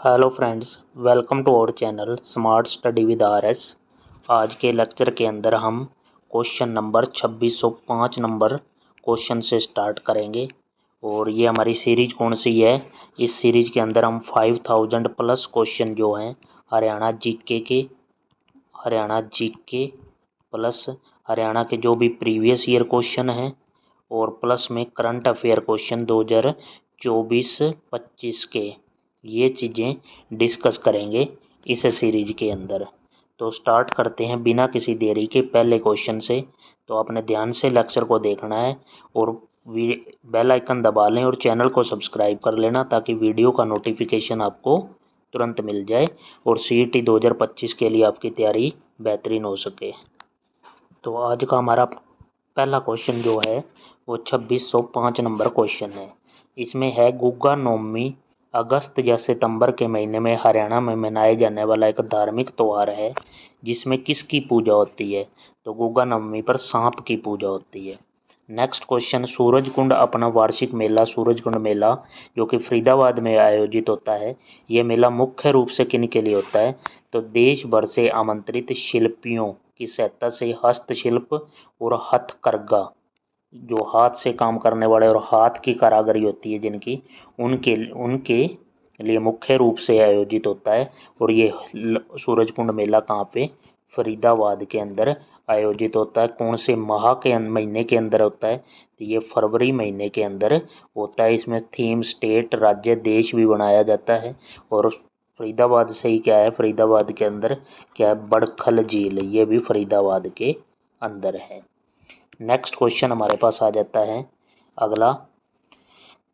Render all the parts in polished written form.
Hello friends, welcome to our channel smart study with R S. आज के lecture के अंदर हम क्वेश्चन नंबर 2605 नंबर क्वेश्चन से स्टार्ट करेंगे। और ये हमारी सीरीज़ कौन सी है? इस सीरीज़ के अंदर हम 5000 प्लस क्वेश्चन जो हैं हरियाणा जीके प्लस हरियाणा के जो भी प्रीवियस ईयर क्वेश्चन हैं और प्लस में करंट अफेयर क्वेश्चन 2024-25 के, ये चीज़ें डिस्कस करेंगे इस सीरीज के अंदर। तो स्टार्ट करते हैं बिना किसी देरी के पहले क्वेश्चन से। तो आपने ध्यान से लेक्चर को देखना है और बेल आइकन दबा लें और चैनल को सब्सक्राइब कर लेना ताकि वीडियो का नोटिफिकेशन आपको तुरंत मिल जाए और CET 2025 के लिए आपकी तैयारी बेहतरीन हो सके। तो आज का हमारा पहला क्वेश्चन जो है वो 2605 नंबर क्वेश्चन है। इसमें है गुग्गा नवमी अगस्त या सितंबर के महीने में हरियाणा में मनाए जाने वाला एक धार्मिक त्यौहार है जिसमें किसकी पूजा होती है? तो गुग्गा नवमी पर सांप की पूजा होती है। नेक्स्ट क्वेश्चन, सूरजकुंड अपना वार्षिक मेला सूरजकुंड मेला जो कि फरीदाबाद में आयोजित होता है, ये मेला मुख्य रूप से किन के लिए होता है? तो देश भर से आमंत्रित शिल्पियों की सहायता से हस्तशिल्प और हथकरघा, जो हाथ से काम करने वाले और हाथ की कारीगरी होती है जिनकी, उनके उनके लिए मुख्य रूप से आयोजित होता है। और ये सूरजकुंड मेला कहाँ पे? फरीदाबाद के अंदर आयोजित होता है। कौन से माह के महीने के अंदर होता है? तो ये फरवरी महीने के अंदर होता है। इसमें थीम, स्टेट, राज्य, देश भी बनाया जाता है। और फरीदाबाद से ही क्या है, फरीदाबाद के अंदर क्या है? बड़खल झील, ये भी फरीदाबाद के अंदर है। नेक्स्ट क्वेश्चन हमारे पास आ जाता है अगला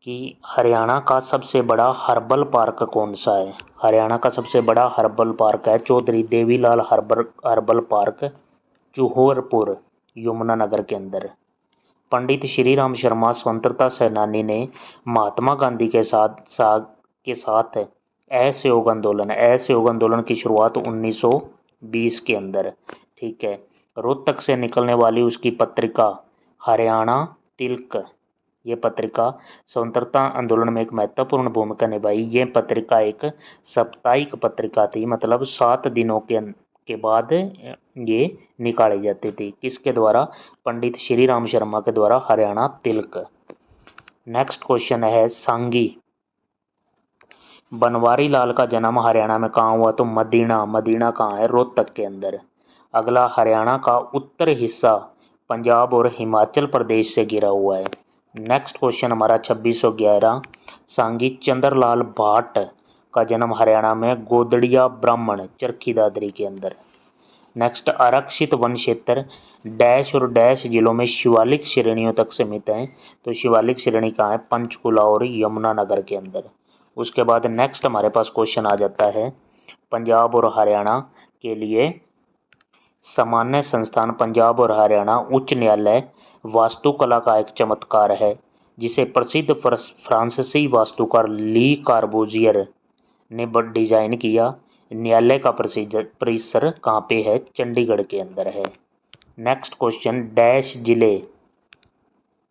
कि हरियाणा का सबसे बड़ा हर्बल पार्क कौन सा है? हरियाणा का सबसे बड़ा हर्बल पार्क है चौधरी देवीलाल हर्बल पार्क, चूहोरपुर, यमुनानगर के अंदर। पंडित श्री राम शर्मा स्वतंत्रता सेनानी ने महात्मा गांधी के साथ असहयोग आंदोलन की शुरुआत 1920 के अंदर, ठीक है। रोहतक से निकलने वाली उसकी पत्रिका हरियाणा तिलक, ये पत्रिका स्वतंत्रता आंदोलन में एक महत्वपूर्ण भूमिका निभाई। ये पत्रिका एक साप्ताहिक पत्रिका थी, मतलब 7 दिनों के बाद ये निकाली जाती थी। किसके द्वारा? पंडित श्री राम शर्मा के द्वारा, हरियाणा तिलक। नेक्स्ट क्वेश्चन है सांगी बनवारी लाल का जन्म हरियाणा में कहाँ हुआ? तो मदीना कहाँ है? रोहतक के अंदर। अगला, हरियाणा का उत्तर हिस्सा पंजाब और हिमाचल प्रदेश से घिरा हुआ है। नेक्स्ट क्वेश्चन हमारा 2611, सांगी चंद्रलाल भाट का जन्म हरियाणा में गोदड़िया ब्राह्मण चरखी दादरी के अंदर। नेक्स्ट, आरक्षित वन क्षेत्र डैश और डैश जिलों में शिवालिक श्रेणियों तक सीमित हैं। तो शिवालिक श्रेणी कहाँ है? पंचकुला और यमुनानगर के अंदर। उसके बाद नेक्स्ट हमारे पास क्वेश्चन आ जाता है पंजाब और हरियाणा के लिए सामान्य संस्थान पंजाब और हरियाणा उच्च न्यायालय वास्तुकला का एक चमत्कार है जिसे प्रसिद्ध फ्रांसीसी वास्तुकार ली कार्बूजियर ने डिजाइन किया। न्यायालय का परिसर कहाँ पे है? चंडीगढ़ के अंदर है। नेक्स्ट क्वेश्चन, डैश जिले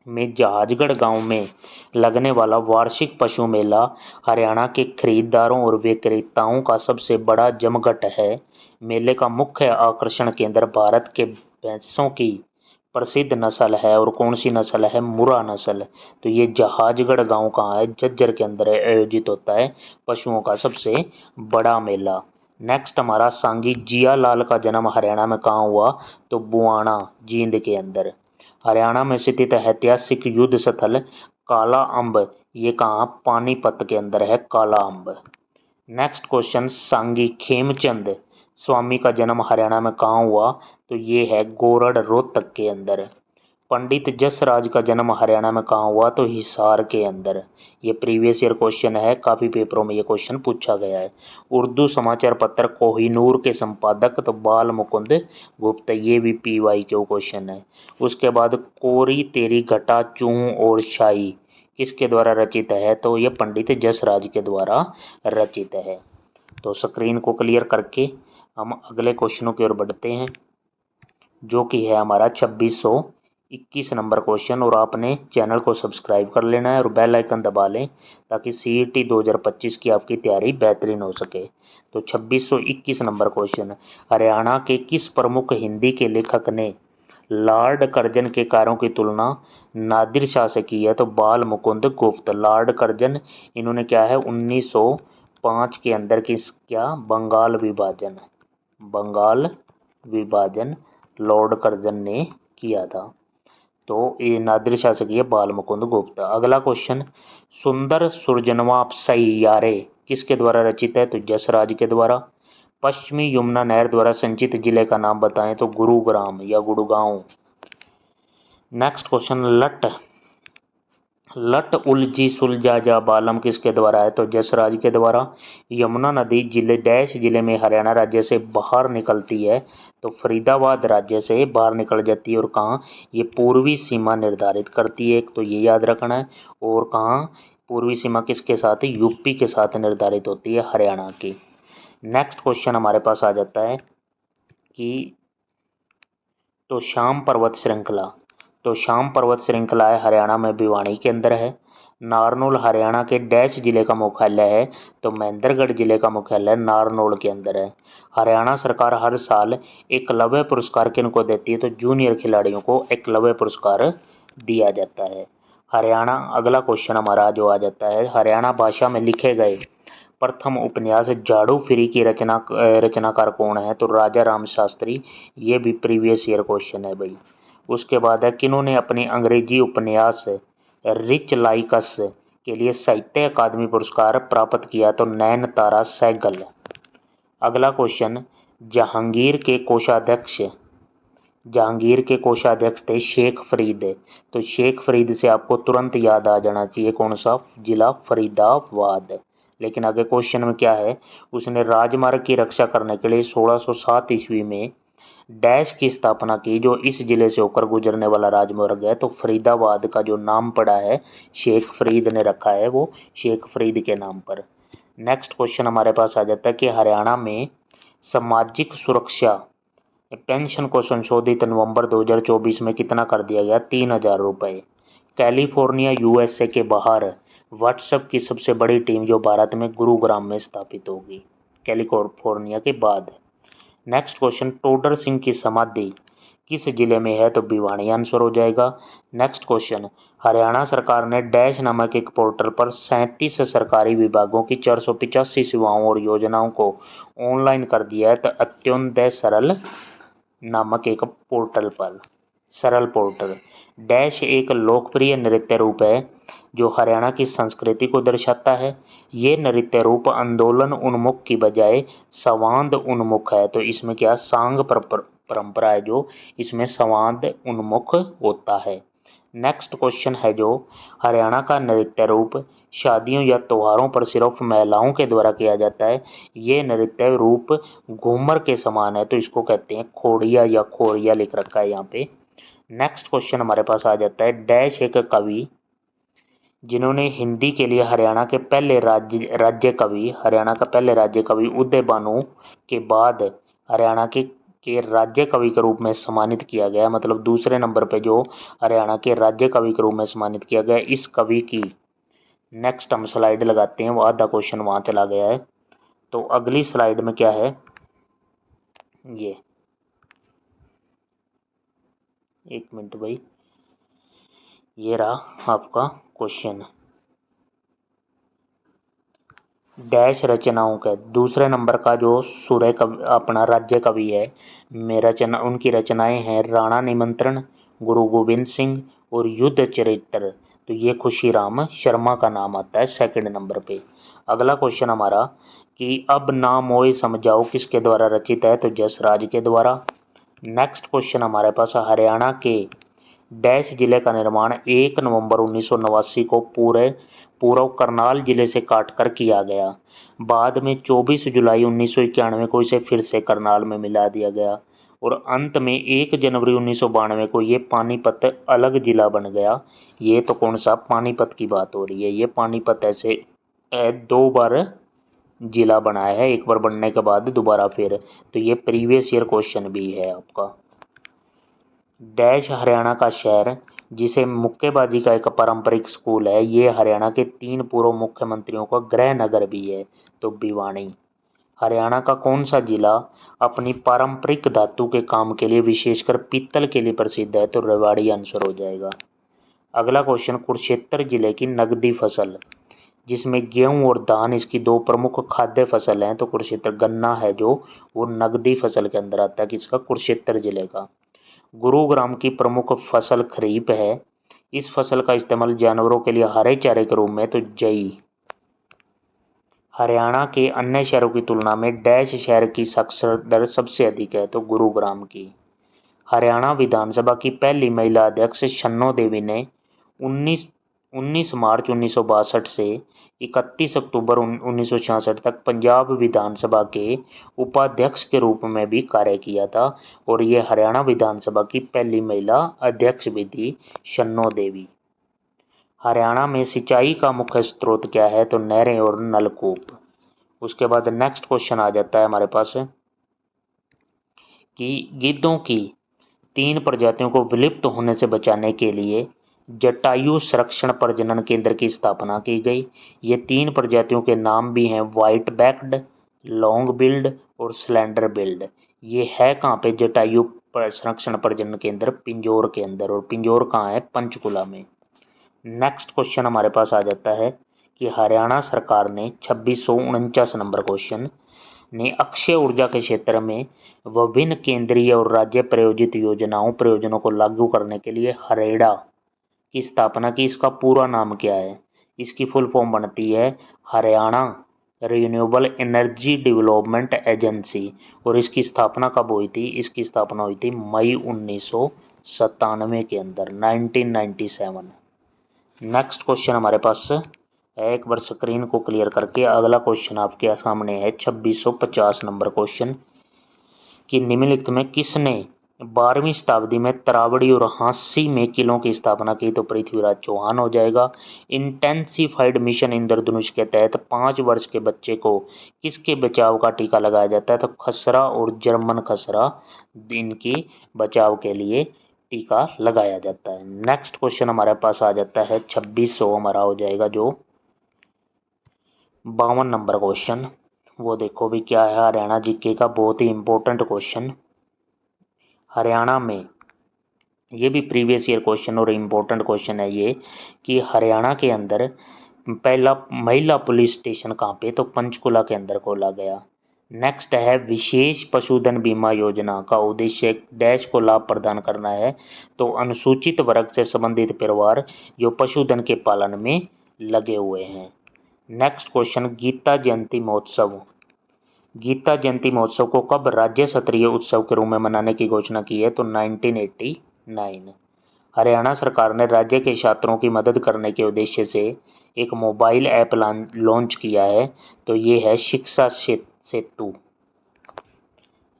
में जहाजगढ़ गांव में लगने वाला वार्षिक पशु मेला हरियाणा के खरीदारों और विक्रेताओं का सबसे बड़ा जमघट है। मेले का मुख्य आकर्षण केंद्र भारत के भैंसों की प्रसिद्ध नस्ल है। और कौन सी नस्ल है? मुर्रा नस्ल। तो ये जहाजगढ़ गांव कहाँ है? झज्जर के अंदर आयोजित होता है पशुओं का सबसे बड़ा मेला। नेक्स्ट हमारा सांगी जियालाल का जन्म हरियाणा में कहाँ हुआ? तो बुआना, जींद के अंदर। हरियाणा में स्थित ऐतिहासिक युद्ध स्थल काला अम्ब, ये कहाँ? पानीपत के अंदर है काला अम्ब। नेक्स्ट क्वेश्चन, सांगी खेमचंद स्वामी का जन्म हरियाणा में कहाँ हुआ? तो ये है गोरड़, रोहतक के अंदर। पंडित जसराज का जन्म हरियाणा में कहाँ हुआ? तो हिसार के अंदर। ये प्रीवियस ईयर क्वेश्चन है, काफ़ी पेपरों में ये क्वेश्चन पूछा गया है। उर्दू समाचार पत्र कोहिनूर के संपादक तो बाल मुकुंद गुप्ता, ये भी PYQ क्वेश्चन है। उसके बाद कोरी तेरी घटा चूह और शाही किसके द्वारा रचित है? तो ये पंडित जसराज के द्वारा रचित है। तो स्क्रीन को क्लियर करके हम अगले क्वेश्चनों की ओर बढ़ते हैं जो कि है हमारा 21 नंबर क्वेश्चन, और आपने चैनल को सब्सक्राइब कर लेना है और बेल आइकन दबा लें ताकि CET 2025 की आपकी तैयारी बेहतरीन हो सके। तो 2621 नंबर क्वेश्चन, हरियाणा के किस प्रमुख हिंदी के लेखक ने लॉर्ड कर्जन के कार्यों की तुलना नादिर शाह से की है? तो बाल मुकुंद गुप्त। लॉर्ड कर्जन इन्होंने क्या है 1905 के अंदर क्या बंगाल विभाजन लॉर्ड कर्जन ने किया था। तो ये नादिर शाह से किया बाल मुकुंद गुप्त। अगला क्वेश्चन, सुंदर सुरजनवा सैयारे किसके द्वारा रचित है? तो जसराज के द्वारा। पश्चिमी यमुना नहर द्वारा संचित जिले का नाम बताएं? तो गुरुग्राम या गुड़गांव। नेक्स्ट क्वेश्चन, लट उलझी सुलझा जा बालम किसके द्वारा है? तो जसराज के द्वारा। यमुना नदी जिले में हरियाणा राज्य से बाहर निकलती है? तो फरीदाबाद राज्य से बाहर निकल जाती है। और कहाँ? ये पूर्वी सीमा निर्धारित करती है, तो ये याद रखना है। और कहाँ पूर्वी सीमा किसके साथ? यूपी के साथ निर्धारित होती है, हरियाणा की। नेक्स्ट क्वेश्चन हमारे पास आ जाता है कि तो शाम पर्वत श्रृंखला है हरियाणा में भिवानी के अंदर है। नारनौल हरियाणा के डैश जिले का मुख्यालय है? तो महेंद्रगढ़ जिले का मुख्यालय नारनौल के अंदर है। हरियाणा सरकार हर साल एकलव्य पुरस्कार किनको देती है? तो जूनियर खिलाड़ियों को एकलव्य पुरस्कार दिया जाता है। हरियाणा, अगला क्वेश्चन हमारा जो आ जाता है, हरियाणा भाषा में लिखे गए प्रथम उपन्यास झाड़ू फिरी की रचनाकार कौन है? तो राजा राम शास्त्री। ये भी प्रीवियस ईयर क्वेश्चन है भाई। उसके बाद है, किन्होंने अपनी अंग्रेजी उपन्यास रिच लाइकस के लिए साहित्य अकादमी पुरस्कार प्राप्त किया? तो नैन तारा सहगल। अगला क्वेश्चन, जहांगीर के कोषाध्यक्ष थे शेख फरीद। तो शेख फरीद से आपको तुरंत याद आ जाना चाहिए कौन सा? जिला फरीदाबाद। लेकिन आगे क्वेश्चन में क्या है, उसने राजमार्ग की रक्षा करने के लिए 1607 ईस्वी में डैश की स्थापना की, जो इस जिले से होकर गुजरने वाला राजमार्ग है? तो फरीदाबाद का जो नाम पड़ा है शेख फरीद ने रखा है, वो शेख फरीद के नाम पर। नेक्स्ट क्वेश्चन हमारे पास आ जाता है कि हरियाणा में सामाजिक सुरक्षा पेंशन को संशोधित नवंबर 2024 में कितना कर दिया गया? 3000 रुपये। कैलिफोर्निया USA के बाहर व्हाट्सएप की सबसे बड़ी टीम जो भारत में गुरुग्राम में स्थापित होगी, कैलिफोर्निया के बाद। नेक्स्ट क्वेश्चन, टोडर सिंह की समाधि किस जिले में है? तो भिवानी आंसर हो जाएगा। नेक्स्ट क्वेश्चन, हरियाणा सरकार ने डैश नामक एक पोर्टल पर 37 सरकारी विभागों की 485 सेवाओं और योजनाओं को ऑनलाइन कर दिया है? तो अत्योदय सरल नामक एक पोर्टल पर। सरल पोर्टल। डैश एक लोकप्रिय नृत्य रूप है जो हरियाणा की संस्कृति को दर्शाता है। ये नृत्य रूप आंदोलन उन्मुख की बजाय संवाद उन्मुख है। तो इसमें क्या सांग परंपरा है जो इसमें संवाद उन्मुख होता है। नेक्स्ट क्वेश्चन है जो हरियाणा का नृत्य रूप शादियों या त्योहारों पर सिर्फ महिलाओं के द्वारा किया जाता है। ये नृत्य रूप घूमर के समान है, तो इसको कहते हैं खोड़िया या खोरिया लिख रखा है यहाँ पे। नेक्स्ट क्वेश्चन हमारे पास आ जाता है, डैश एक कवि जिन्होंने हिंदी के लिए हरियाणा का पहले राज्य कवि उदय भानु के बाद हरियाणा के राज्य कवि के रूप में सम्मानित किया गया, मतलब दूसरे नंबर पे जो हरियाणा के राज्य कवि के रूप में सम्मानित किया गया इस कवि की। नेक्स्ट हम स्लाइड लगाते हैं, वो आधा क्वेश्चन वहाँ चला गया है। तो अगली स्लाइड में क्या है, ये एक मिनट भाई, ये रहा आपका क्वेश्चन। डैश रचनाओं का दूसरे नंबर का जो सूर्य कवि अपना राज्य कवि है उनकी रचनाएं हैं राणा निमंत्रण, गुरु गोविंद सिंह और युद्ध चरित्र। तो ये खुशीराम शर्मा का नाम आता है सेकंड नंबर पे। अगला क्वेश्चन हमारा कि अब ना मोए समझाओ किसके द्वारा रचित है? तो जसराज के द्वारा। नेक्स्ट क्वेश्चन हमारे पास हरियाणा के डैश जिले का निर्माण 1 नवंबर 1989 को पूर्व करनाल जिले से काटकर किया गया। बाद में 24 जुलाई 1991 को इसे फिर से करनाल में मिला दिया गया और अंत में 1 जनवरी 1992 को ये पानीपत अलग जिला बन गया। ये तो कौन सा पानीपत की बात हो रही है, ये पानीपत ऐसे 2 बार जिला बनाया है, एक बार बनने के बाद दोबारा फिर। तो ये प्रीवियस ईयर क्वेश्चन भी है आपका। डैश हरियाणा का शहर जिसे मुक्केबाजी का एक पारंपरिक स्कूल है। ये हरियाणा के 3 पूर्व मुख्यमंत्रियों का गृह नगर भी है, तो भिवानी। हरियाणा का कौन सा जिला अपनी पारंपरिक धातु के काम के लिए विशेषकर पीतल के लिए प्रसिद्ध है, तो रेवाड़ी आंसर हो जाएगा। अगला क्वेश्चन, कुरुक्षेत्र जिले की नकदी फसल जिसमें गेहूं और धान इसकी 2 प्रमुख खाद्य फसल हैं, तो कुरुक्षेत्र गन्ना है जो वो नकदी फसल के अंदर आता है, किसका, कुरुक्षेत्र जिले का। गुरुग्राम की प्रमुख फसल खरीफ है। इस फसल का इस्तेमाल जानवरों के लिए हरे चारे के रूप में, तो जई। हरियाणा के अन्य शहरों की तुलना में डैश शहर की साक्षरता दर सबसे अधिक है, तो गुरुग्राम की। हरियाणा विधानसभा की पहली महिला अध्यक्ष शन्नो देवी ने 19 मार्च 1962 से 31 अक्टूबर 1966 तक पंजाब विधानसभा के उपाध्यक्ष के रूप में भी कार्य किया था, और ये हरियाणा विधानसभा की पहली महिला अध्यक्ष भी थी, शन्नो देवी। हरियाणा में सिंचाई का मुख्य स्रोत क्या है, तो नहरें और नलकूप। उसके बाद नेक्स्ट क्वेश्चन आ जाता है हमारे पास कि गिद्धों की 3 प्रजातियों को विलुप्त होने से बचाने के लिए जटायु संरक्षण प्रजनन केंद्र की स्थापना की गई। ये 3 प्रजातियों के नाम भी हैं व्हाइट बैक्ड, लॉन्ग बिल्ड और स्लेंडर बिल्ड। ये है कहाँ पे, जटायु संरक्षण प्रजनन केंद्र पिंजौर के अंदर, और पिंजौर कहाँ है, पंचकुला में। नेक्स्ट क्वेश्चन हमारे पास आ जाता है कि हरियाणा सरकार ने 2649 नंबर क्वेश्चन ने अक्षय ऊर्जा के क्षेत्र में विभिन्न केंद्रीय और राज्य प्रायोजित प्रयोजनों को लागू करने के लिए हरेड़ा की स्थापना की। इसका पूरा नाम क्या है? इसकी फुल फॉर्म बनती है Haryana renewable energy development agency, और इसकी स्थापना कब हुई थी? इसकी स्थापना हुई थी मई 1997 के अंदर, 1997। नेक्स्ट क्वेश्चन हमारे पास है, एक बार स्क्रीन को क्लियर करके अगला क्वेश्चन आपके सामने है 2650 नंबर क्वेश्चन कि निम्नलिखित में किसने 12वीं शताब्दी में तरावड़ी और हांसी में किलों की स्थापना की? तो पृथ्वीराज चौहान हो जाएगा। इंटेंसिफाइड मिशन इंद्रधनुष के तहत 5 वर्ष के बच्चे को किसके बचाव का टीका लगाया जाता है? तो खसरा और जर्मन खसरा, इनकी बचाव के लिए टीका लगाया जाता है। नेक्स्ट क्वेश्चन हमारे पास आ जाता है 2600 हमारा हो जाएगा जो 52 नंबर क्वेश्चन। वो देखो भी क्या है, हरियाणा जीके का बहुत ही इंपॉर्टेंट क्वेश्चन। हरियाणा में ये भी प्रीवियस ईयर क्वेश्चन और इम्पोर्टेंट क्वेश्चन है ये कि हरियाणा के अंदर पहला महिला पुलिस स्टेशन कहाँ पे? तो पंचकुला के अंदर खोला गया। नेक्स्ट है विशेष पशुधन बीमा योजना का उद्देश्य डैश को लाभ प्रदान करना है, तो अनुसूचित वर्ग से संबंधित परिवार जो पशुधन के पालन में लगे हुए हैं। नेक्स्ट क्वेश्चन, गीता जयंती महोत्सव। गीता जयंती महोत्सव को कब राज्य स्तरीय उत्सव के रूप में मनाने की घोषणा की है? तो 1989। हरियाणा सरकार ने राज्य के छात्रों की मदद करने के उद्देश्य से एक मोबाइल ऐप लॉन्च किया है, तो ये है Shiksha Setu.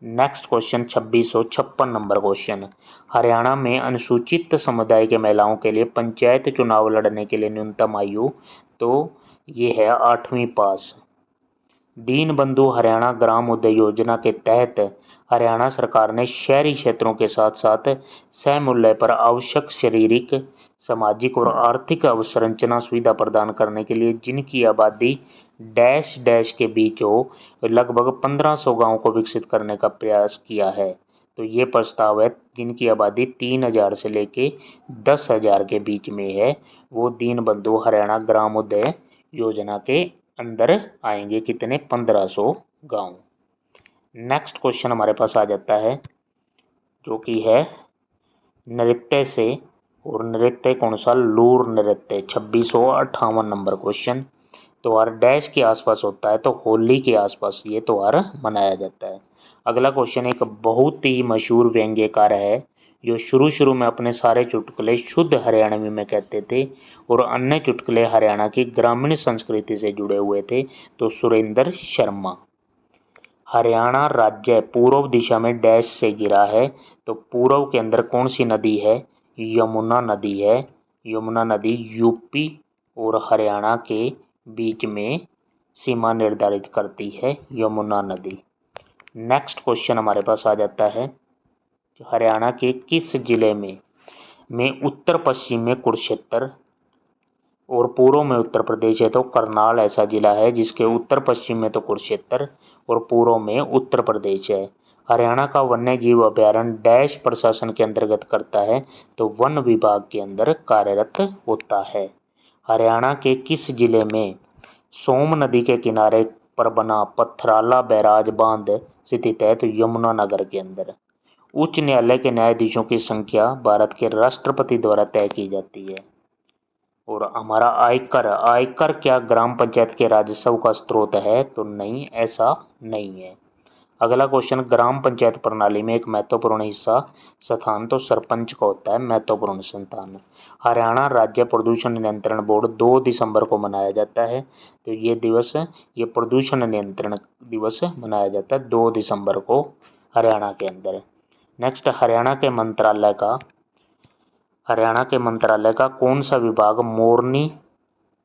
Next question 2656 number question, Haryana में अनुसूचित समुदाय के महिलाओं के लिए पंचायत चुनाव लड़ने के लिए न्यूनतम आयु, तो ये है 8वीं पास। दीनबंधु हरियाणा ग्राम उदय योजना के तहत हरियाणा सरकार ने शहरी क्षेत्रों के साथ साथ सहमूल्य पर आवश्यक शारीरिक, सामाजिक और आर्थिक अवसंरचना सुविधा प्रदान करने के लिए जिनकी आबादी डैश डैश के बीच हो लगभग 1500 गाँव को विकसित करने का प्रयास किया है। तो ये प्रस्ताव है जिनकी आबादी 3000 से लेके 10,000 के बीच में है, वो दीनबंधु हरियाणा ग्राम उदय योजना के अंदर आएंगे। कितने? 1500 गाँव। नेक्स्ट क्वेश्चन हमारे पास आ जाता है जो कि है नृत्य से, और नृत्य कौन सा? लूर नृत्य। 2658 नंबर क्वेश्चन। त्योहार डैश के आसपास होता है, तो होली के आसपास ये त्योहार मनाया जाता है। अगला क्वेश्चन एक बहुत ही मशहूर व्यंग्यकार है जो शुरू में अपने सारे चुटकुले शुद्ध हरियाणवी में कहते थे और अन्य चुटकुले हरियाणा की ग्रामीण संस्कृति से जुड़े हुए थे, तो सुरेंद्र शर्मा। हरियाणा राज्य पूर्व दिशा में डैश से घिरा है, तो पूर्व के अंदर कौन सी नदी है? यमुना नदी है। यमुना नदी यूपी और हरियाणा के बीच में सीमा निर्धारित करती है, यमुना नदी। नेक्स्ट क्वेश्चन हमारे पास आ जाता है हरियाणा के किस जिले में उत्तर पश्चिम में कुरुक्षेत्र और पूर्व में उत्तर प्रदेश है तो करनाल ऐसा जिला है जिसके उत्तर पश्चिम में तो कुरुक्षेत्र और पूर्व में उत्तर प्रदेश है। हरियाणा का वन्य जीव अभ्यारण्य डैश प्रशासन के अंतर्गत करता है तो वन विभाग के अंदर कार्यरत होता है। हरियाणा के किस जिले में सोम नदी के किनारे पर बना पथराला बैराज बांध स्थित है तो यमुनानगर के अंदर। उच्च न्यायालय के न्यायाधीशों की संख्या भारत के राष्ट्रपति द्वारा तय की जाती है। और हमारा आयकर क्या ग्राम पंचायत के राजस्व का स्रोत है तो नहीं, ऐसा नहीं है। अगला क्वेश्चन, ग्राम पंचायत प्रणाली में एक महत्वपूर्ण हिस्सा स्थान तो सरपंच का होता है महत्वपूर्ण स्थान। हरियाणा राज्य प्रदूषण नियंत्रण बोर्ड 2 दिसंबर को मनाया जाता है तो ये प्रदूषण नियंत्रण दिवस मनाया जाता है 2 दिसंबर को हरियाणा के अंदर। नेक्स्ट, हरियाणा के मंत्रालय का कौन सा विभाग मोरनी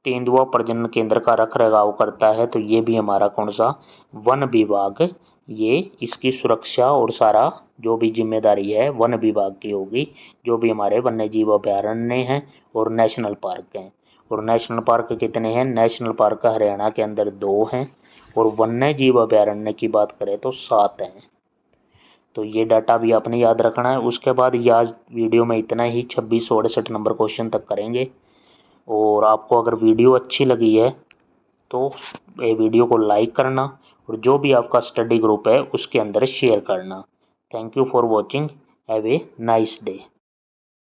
तेंदुआ प्रजनन केंद्र का रखरखाव करता है तो ये भी हमारा कौन सा, वन विभाग। ये इसकी सुरक्षा और सारा जो भी जिम्मेदारी है वन विभाग की होगी, जो भी हमारे वन्य जीव अभ्यारण्य हैं और नेशनल पार्क हैं। और नेशनल पार्क कितने हैं, नेशनल पार्क हरियाणा के अंदर 2 हैं और वन्य जीव अभ्यारण्य की बात करें तो 7 हैं। तो ये डाटा भी आपने याद रखना है। उसके बाद आज वीडियो में इतना ही, 2668 नंबर क्वेश्चन तक करेंगे। और आपको अगर वीडियो अच्छी लगी है तो ये वीडियो को लाइक करना और जो भी आपका स्टडी ग्रुप है उसके अंदर शेयर करना। Thank you for watching, have a nice day.